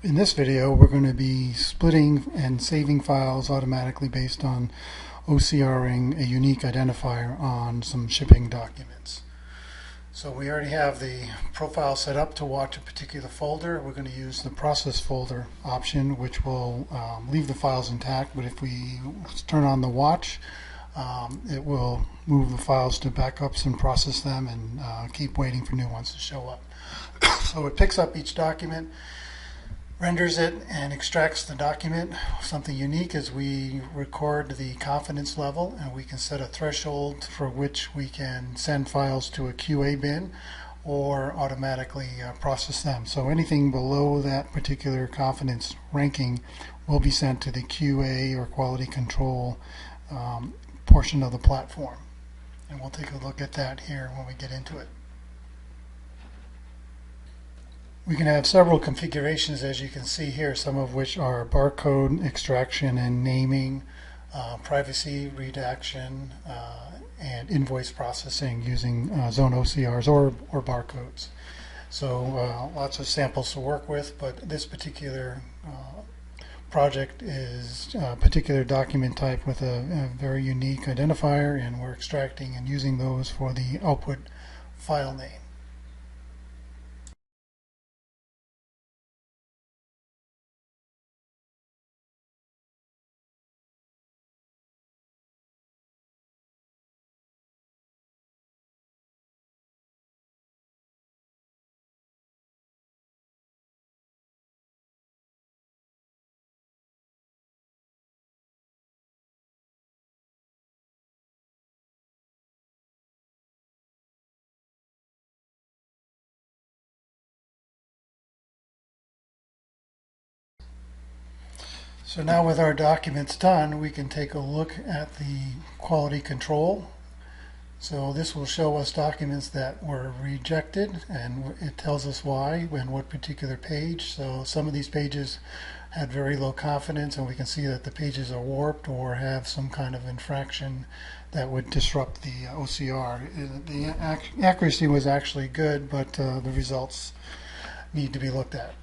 In this video, we're going to be splitting and saving files automatically based on OCRing a unique identifier on some shipping documents. So we already have the profile set up to watch a particular folder. We're going to use the process folder option, which will leave the files intact, but if we turn on the watch, it will move the files to backups and process them and keep waiting for new ones to show up. So it picks up each document, renders it, and extracts the document. Something unique is we record the confidence level, and we can set a threshold for which we can send files to a QA bin or automatically process them. So anything below that particular confidence ranking will be sent to the QA or quality control portion of the platform. And we'll take a look at that here when we get into it. We can have several configurations, as you can see here, some of which are barcode extraction and naming, privacy redaction, and invoice processing using Zone OCRs or barcodes. So lots of samples to work with, but this particular project is a particular document type with a very unique identifier, and we're extracting and using those for the output file name. So now with our documents done, we can take a look at the quality control. So this will show us documents that were rejected, and it tells us why and what particular page. So some of these pages had very low confidence, and we can see that the pages are warped or have some kind of infraction that would disrupt the OCR. The accuracy was actually good, but the results need to be looked at.